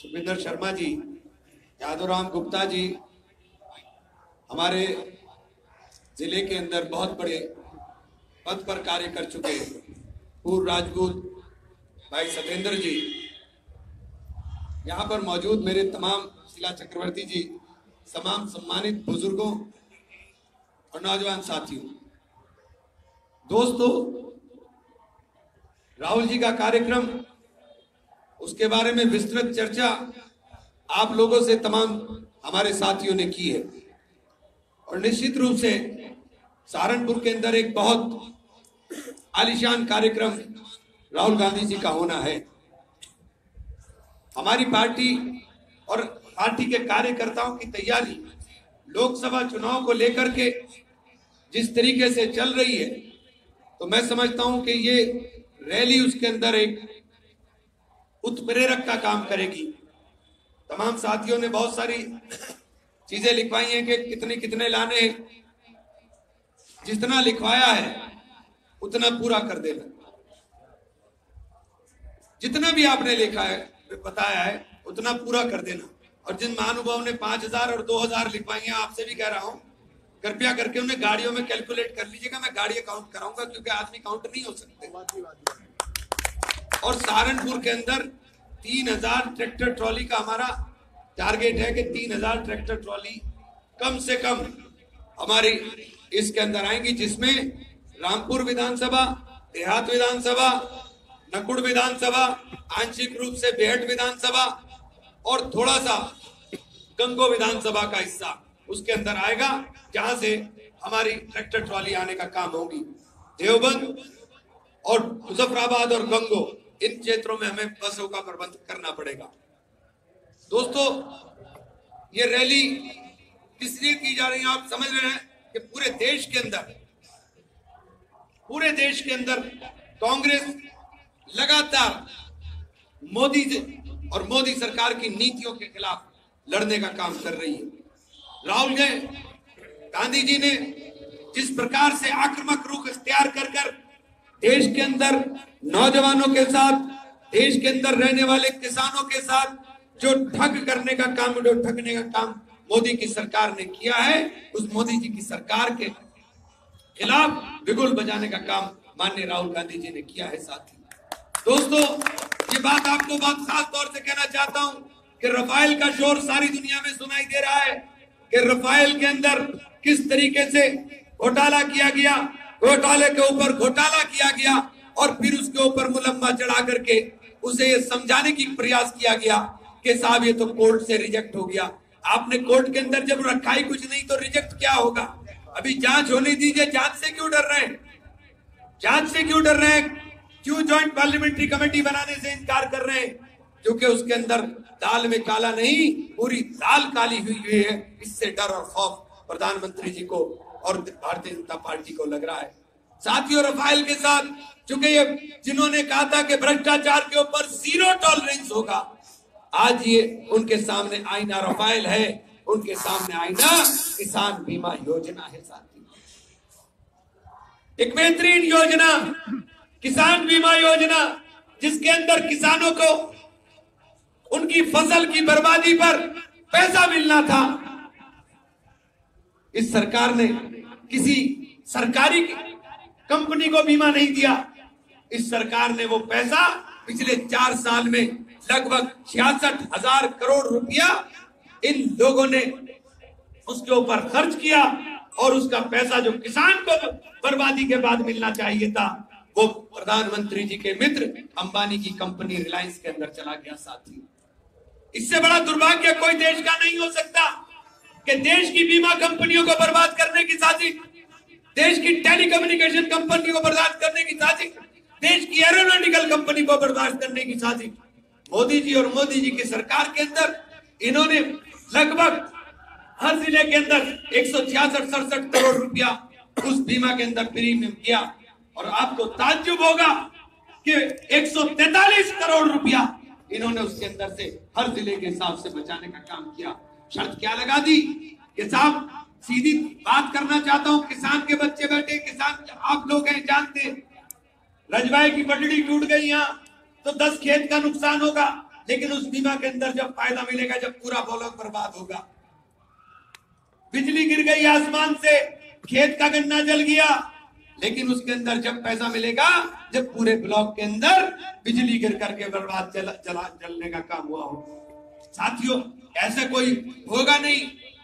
सुखविंदर शर्मा जी, यादवराम गुप्ता जी, हमारे जिले के अंदर बहुत बड़े पद पर कार्य कर चुके पूर्व राजपूत भाई सत्येंद्र जी, यहाँ पर मौजूद मेरे तमाम शीला चक्रवर्ती जी, तमाम सम्मानित बुजुर्गों और नौजवान साथियों, दोस्तों, राहुल जी का कार्यक्रम, उसके बारे में विस्तृत चर्चा आप लोगों से तमाम हमारे साथियों ने की है और निश्चित रूप से सहारनपुर के अंदर एक बहुत आलीशान कार्यक्रम राहुल गांधी जी का होना है। हमारी पार्टी और पार्टी के कार्यकर्ताओं की तैयारी लोकसभा चुनाव को लेकर के जिस तरीके से चल रही है, तो मैं समझता हूं कि ये रैली उसके अंदर एक उत्प्रेरक का काम करेगी। तमाम साथियों ने बहुत सारी चीजें लिखवाई हैं कि कितने कितने लाने हैं, जितना लिखवाया है उतना पूरा कर देना। जितना भी आपने लिखा है, बताया है, उतना पूरा कर देना। और जिन महानुभाव ने 5000 और 2000 लिखवाई हैं, आपसे भी कह रहा हूं, कृपया करके उन्हें गाड़ियों में कैलकुलेट कर लीजिएगा। मैं गाड़ियां काउंट कराऊंगा क्योंकि आदमी काउंट नहीं हो सकते। और सहारनपुर के अंदर 3000 ट्रैक्टर ट्रॉली का हमारा टारगेट है कि 3000 ट्रैक्टर ट्रॉली कम से कम हमारी इसके अंदर आएंगी, जिसमें रामपुर विधानसभा, देहात विधानसभा, नकुड़ विधानसभा, आंशिक रूप से बेहट विधानसभा और थोड़ा सा गंगो विधानसभा का हिस्सा उसके अंदर आएगा, जहां से हमारी ट्रैक्टर ट्रॉली आने का काम होगी। देवबंद और मुजफ्फराबाद और गंगो, इन क्षेत्रों में हमें बसों का प्रबंध करना पड़ेगा। दोस्तों, ये रैली किस लिए की जा रही है आप समझ रहे हैं कि पूरे देश के अंदर कांग्रेस लगातार मोदी और मोदी सरकार की नीतियों के खिलाफ लड़ने का काम कर रही है। राहुल गांधी जी ने जिस प्रकार से आक्रामक रुख इख्तियार कर देश के अंदर नौजवानों के साथ, देश के अंदर रहने वाले किसानों के साथ जो ठगने का काम मोदी की सरकार ने किया है, उस मोदी जी की सरकार के खिलाफ बिगुल बजाने का काम माननीय राहुल गांधी जी ने किया है। साथी दोस्तों, ये बात आपको बहुत खास तौर से कहना चाहता हूं कि रफाल का शोर सारी दुनिया में सुनाई दे रहा है कि रफाल के अंदर किस तरीके से घोटाला किया गया, घोटाले के ऊपर घोटाला किया गया और फिर उसके ऊपर मुलम्मा चढ़ा करके उसे ये समझाने की प्रयास किया गया कि साहब ये तो कोर्ट से रिजेक्ट हो गया। आपने कोर्ट के अंदर जब रखा ही कुछ नहीं तो रिजेक्ट क्या होगा? अभी जांच होने दीजिए। जांच से क्यों डर रहे हैं? जांच से क्यों डर रहे हैं? क्यों ज्वाइंट पार्लियामेंट्री कमेटी बनाने से इनकार कर रहे हैं? क्योंकि उसके अंदर दाल में काला नहीं, पूरी दाल काली हुई है। इससे डर और खौफ प्रधानमंत्री जी को और भारतीय जनता पार्टी को लग रहा है। साथियों, रफाल के साथ चूंकि ये जिन्होंने कहा था कि भ्रष्टाचार के ऊपर 0 टॉलरेंस होगा, आज ये उनके सामने आईना रफाल है, उनके सामने आईना किसान बीमा योजना है। साथियों, एक बेहतरीन योजना, किसान बीमा योजना, जिसके अंदर किसानों को उनकी फसल की बर्बादी पर पैसा मिलना था। इस सरकार ने किसी सरकारी कंपनी को बीमा नहीं दिया। इस सरकार ने वो पैसा पिछले 4 साल में लगभग 66,000 करोड़ रुपया इन लोगों ने उसके ऊपर खर्च किया और उसका पैसा जो किसान को बर्बादी के बाद मिलना चाहिए था, वो प्रधानमंत्री जी के मित्र अंबानी की कंपनी रिलायंस के अंदर चला गया। साथी, इससे बड़ा दुर्भाग्य कोई देश का नहीं हो सकता कि देश की बीमा कंपनियों को बर्बाद करने की साजिश, देश की टेलीकम्युनिकेशन कंपनी को बर्बाद करने की साजिश, देश की एरोनॉटिकल कंपनी को बर्बाद करने की साजिश मोदी जी और मोदी जी की सरकार के अंदर इन्होंने लगभग हर जिले के अंदर 166-67 करोड़ रुपया उस बीमा के अंदर प्रीमियम किया। और आपको ताज्जुब होगा कि 143 करोड़ रुपया इन्होंने उसके अंदर से हर जिले के हिसाब से बचाने का काम किया। शर्त क्या लगा दी कि साहब, सीधी बात करना चाहता हूं, किसान के बच्चे बैठे, किसान आप लोग हैं, जानते, रजवाई की पटड़ी टूट गई यहाँ तो 10 खेत का नुकसान होगा, लेकिन उस बीमा के अंदर जब फायदा मिलेगा जब पूरा ब्लॉक बर्बाद होगा। बिजली गिर गई आसमान से, खेत का गन्ना जल गया, लेकिन उसके अंदर जब पैसा मिलेगा जब पूरे ब्लॉक के अंदर बिजली गिर करके बर्बाद जलने का काम हुआ हो। साथियों, ऐसा कोई होगा नहीं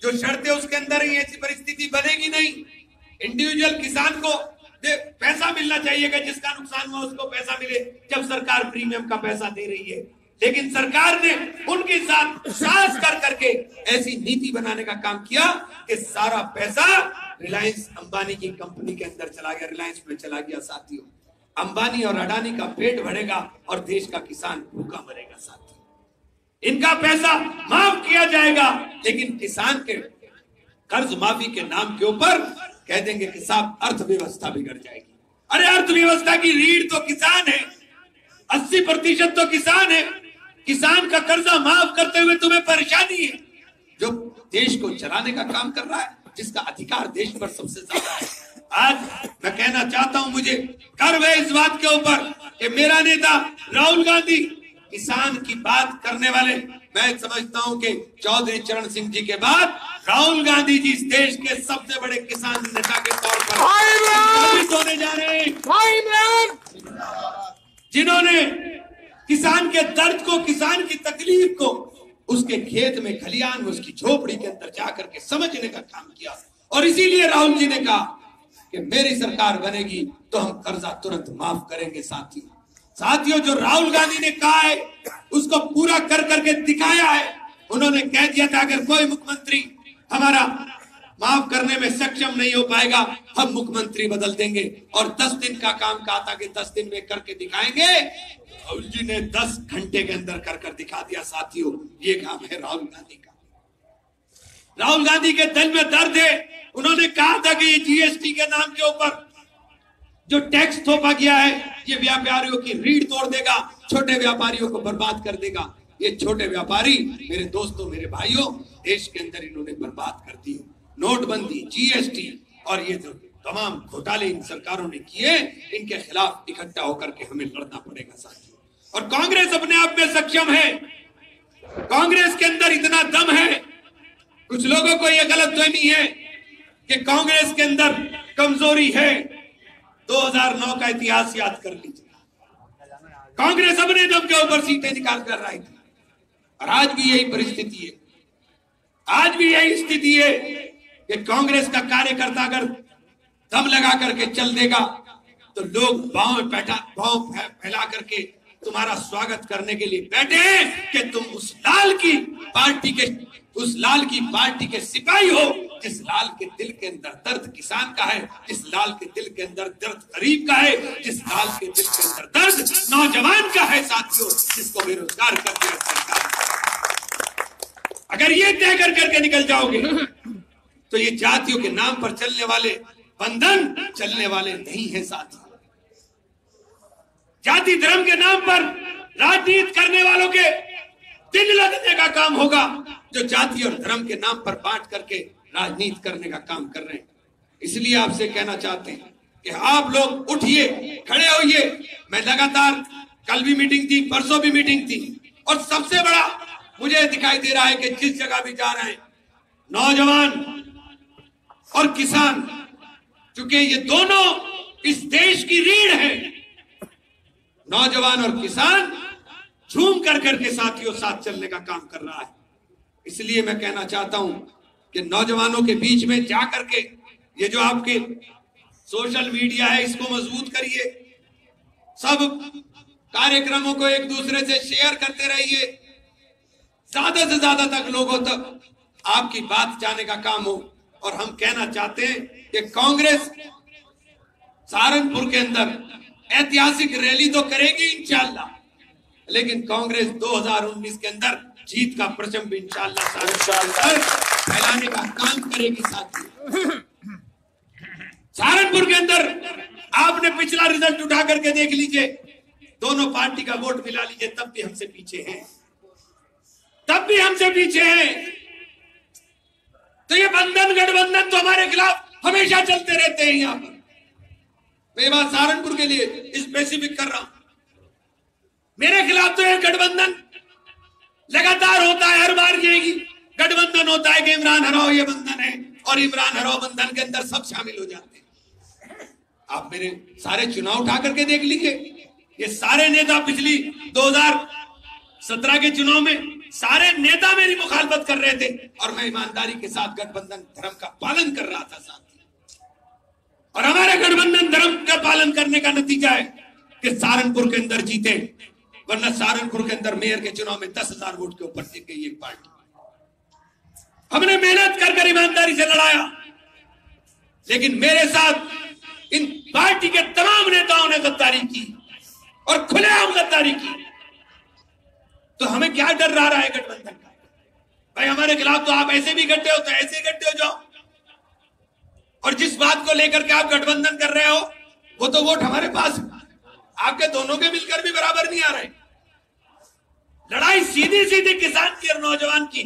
जो शर्तें उसके अंदर ही, ऐसी परिस्थिति बनेगी नहीं। इंडिविजुअल किसान को पैसा मिलना चाहिए कि जिसका नुकसान हुआ उसको पैसा मिले जब सरकार प्रीमियम का पैसा दे रही है, लेकिन सरकार ने उनके साथ सास कर करके ऐसी नीति बनाने का काम किया कि सारा पैसा रिलायंस अंबानी की कंपनी के अंदर चला गया, रिलायंस में चला गया। साथियों, अंबानी और अडानी का पेट भरेगा और देश का किसान भूखा मरेगा। साथियों, इनका पैसा माफ किया जाएगा, लेकिन किसान के कर्ज माफी के नाम के ऊपर कह देंगे कि साहब अर्थव्यवस्था बिगड़ जाएगी। अरे अर्थव्यवस्था की रीढ़ तो किसान है, 80% तो किसान है। किसान का कर्जा माफ करते हुए तुम्हें परेशानी है। जो देश को चलाने का काम कर रहा है, जिसका अधिकार देश पर सबसे ज्यादा है। आज मैं कहना चाहता हूं, मुझे गर्व है इस बात के ऊपर कि मेरा नेता राहुल गांधी किसान की बात करने वाले, मैं समझता हूं कि चौधरी चरण सिंह जी के बाद राहुल गांधी जी इस देश के सबसे बड़े किसान नेता के तौर पर साबित होने जा रहे हैं, जिन्होंने किसान के दर्द को, किसान की तकलीफ को उसके खेत में, खलियान में, उसकी झोपड़ी के अंदर जाकर के समझने का काम किया। और इसीलिए राहुल जी ने कहा कि मेरी सरकार बनेगी तो हम कर्जा तुरंत माफ करेंगे। साथियों, जो राहुल गांधी ने कहा है उसको पूरा कर करके दिखाया है। उन्होंने कह दिया था अगर कोई मुख्यमंत्री हमारा माफ करने में सक्षम नहीं हो पाएगा, हम मुख्यमंत्री बदल देंगे। और 10 दिन का काम कहा था कि 10 दिन में करके दिखाएंगे। राहुल जी ने 10 घंटे के अंदर कर दिखा दिया। साथियों, ये काम है राहुल गांधी का। राहुल गांधी के दिल में दर्द है। उन्होंने कहा था कि ये जीएसटी के नाम के ऊपर जो टैक्स थोपा गया है, ये व्यापारियों की रीढ़ तोड़ देगा, छोटे व्यापारियों को बर्बाद कर देगा। ये छोटे व्यापारी, मेरे दोस्तों, मेरे भाइयों, देश के अंदर इन्होंने बर्बाद कर दी। नोटबंदी, जीएसटी और ये जो तमाम घोटाले इन सरकारों ने किए, इनके खिलाफ इकट्ठा होकर के हमें लड़ना पड़ेगा साथियों। और कांग्रेस अपने आप में सक्षम है। कांग्रेस के अंदर इतना दम है। कुछ लोगों को यह गलतफहमी है कि कांग्रेस के अंदर कमजोरी है। 2009 का इतिहास याद कर लीजिए। कांग्रेस अपने दम के ऊपर सीटें निकाल कर रही थी, और आज भी यही परिस्थिति है। आज भी यही स्थिति है कि कांग्रेस का कार्यकर्ता अगर दम लगा करके चल देगा तो लोग पांव फैला करके तुम्हारा स्वागत करने के लिए बैठे हैं कि तुम उस लाल की पार्टी के सिपाही हो, जिस लाल के दिल के अंदर दर्द किसान का है, जिस लाल के दिल के अंदर दर्द गरीब का है, जिस लाल के दिल के अंदर दर्द नौजवान का है साथियों, जिसको बेरोजगार कर दिया सरकार। अगर ये तय कर करके निकल जाओगे तो ये जातियों के नाम पर चलने वाले बंधन चलने वाले नहीं है साथियों। जाति धर्म के नाम पर राजनीति करने वालों के दिल लगने का काम होगा, जो जाति और धर्म के नाम पर बांट करके राजनीति करने का काम कर रहे हैं। इसलिए आपसे कहना चाहते हैं कि आप लोग उठिए, खड़े होइए। मैं लगातार, कल भी मीटिंग थी, परसों भी मीटिंग थी, और सबसे बड़ा मुझे दिखाई दे रहा है कि जिस जगह भी जा रहे हैं, नौजवान और किसान, क्योंकि ये दोनों इस देश की रीढ़ है। नौजवान और किसान झूम कर करके साथियों साथ चलने का काम कर रहा है। इसलिए मैं कहना चाहता हूं कि नौजवानों के बीच में जाकर के ये जो आपके सोशल मीडिया है, इसको मजबूत करिए। सब कार्यक्रमों को एक दूसरे से शेयर करते रहिए, ज्यादा से ज्यादा तक लोगों तक आपकी बात जाने का काम हो। और हम कहना चाहते हैं कि कांग्रेस सहारनपुर के अंदर ऐतिहासिक रैली तो करेगी इंशाल्लाह, लेकिन कांग्रेस 2019 के अंदर जीत का परचम भी इंशाल्लाह फैलाने का काम करेगी साथियों। सहारनपुर के अंदर आपने पिछला रिजल्ट उठा करके देख लीजिए, दोनों पार्टी का वोट मिला लीजिए, तब भी हमसे पीछे हैं, तब भी हमसे पीछे हैं। तो ये बंधन गठबंधन तो हमारे खिलाफ हमेशा चलते रहते हैं। यहाँ पर मैं बात सहारनपुर के लिए स्पेसिफिक कर रहा हूं। मेरे खिलाफ तो ये गठबंधन लगातार होता है, हर बार यही गठबंधन होता है कि इमरान हराओ ये बंधन है, और इमरान हराओ बंधन के अंदर सब शामिल हो जाते हैं। आप मेरे सारे चुनाव उठा करके देख लीजिए, ये सारे नेता पिछली 2017 के चुनाव में सारे नेता मेरी मुखालफत कर रहे थे, और मैं ईमानदारी के साथ गठबंधन धर्म का पालन कर रहा था साथी। और हमारे गठबंधन धर्म का पालन करने का नतीजा है कि सहारनपुर के अंदर जीते, वरना सहारनपुर के अंदर मेयर के चुनाव में 10,000 वोट के ऊपर जीत गई एक पार्टी। हमने मेहनत कर ईमानदारी से लड़ाया, लेकिन मेरे साथ इन पार्टी के तमाम नेताओं ने गद्दारी की और खुलेआम गद्दारी की। तो हमें क्या डर रहा है गठबंधन का? भाई हमारे खिलाफ तो आप ऐसे भी गड्ढे हो तो ऐसे ही गड्ढे हो जाओ, और जिस बात को लेकर के आप गठबंधन कर रहे हो वो तो वोट हमारे पास है, आपके दोनों के मिलकर भी बराबर नहीं आ रहे। लड़ाई सीधी सीधी किसान की और नौजवान की,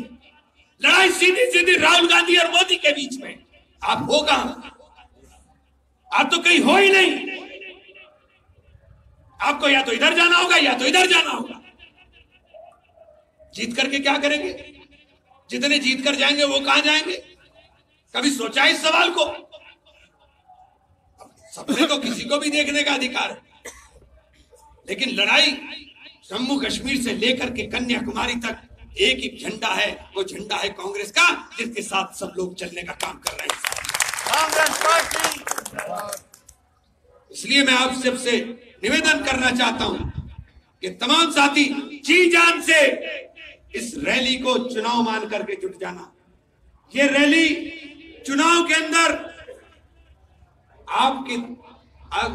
लड़ाई सीधी सीधी राहुल गांधी और मोदी के बीच में। आप हो कहां? आप तो कहीं हो ही नहीं। आपको या तो इधर जाना होगा या तो इधर जाना होगा। जीत करके क्या करेंगे? जितने जीत कर जाएंगे वो कहां जाएंगे? कभी सोचा इस सवाल को? सपने तो किसी को भी देखने का अधिकार है, लेकिन लड़ाई जम्मू कश्मीर से लेकर के कन्याकुमारी तक एक ही झंडा है, वो झंडा है कांग्रेस का, जिसके साथ सब लोग चलने का काम कर रहे हैं कांग्रेस पार्टी। इसलिए मैं आप सबसे निवेदन करना चाहता हूं कि तमाम साथी जी जान से इस रैली को चुनाव मान करके जुट जाना। ये रैली चुनाव के अंदर आपकी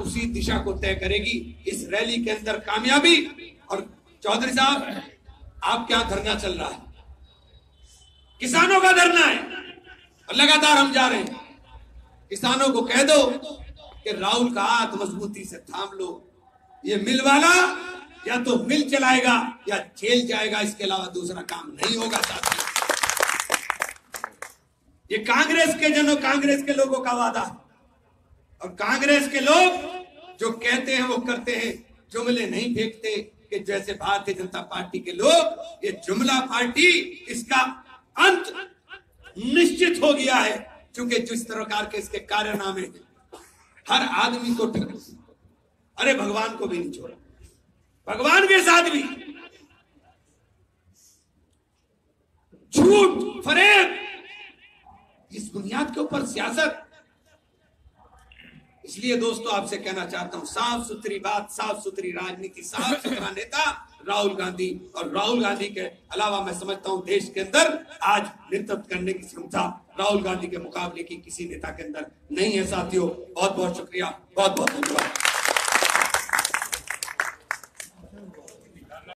उसी दिशा को तय करेगी। इस रैली के अंदर कामयाबी, और चौधरी साहब आप क्या धरना चल रहा है? किसानों का धरना है, और लगातार हम जा रहे हैं। किसानों को कह दो कि राहुल का हाथ मजबूती से थाम लो। ये मिल वाला या तो मिल चलाएगा या जेल जाएगा, इसके अलावा दूसरा काम नहीं होगा साथी। ये कांग्रेस के जनों, कांग्रेस के लोगों का वादा है, और कांग्रेस के लोग जो कहते हैं वो करते हैं, जुमले नहीं फेंकते कि जैसे भारतीय जनता पार्टी के लोग। ये जुमला पार्टी, इसका अंत निश्चित हो गया है, क्योंकि जिस प्रकार के इसके कारनामे हैं, हर आदमी को अरे भगवान को भी नहीं छोड़ा, भगवान के साथ भी झूठ फरेब, इस बुनियाद के ऊपर सियासत। इसलिए दोस्तों आपसे कहना चाहता हूं, साफ सुथरी बात, साफ सुथरी राजनीति, साफ सुथरा नेता राहुल गांधी। और राहुल गांधी के अलावा मैं समझता हूं देश के अंदर आज नेतृत्व करने की क्षमता राहुल गांधी के मुकाबले की किसी नेता के अंदर नहीं है साथियों। बहुत बहुत शुक्रिया, बहुत बहुत धन्यवाद।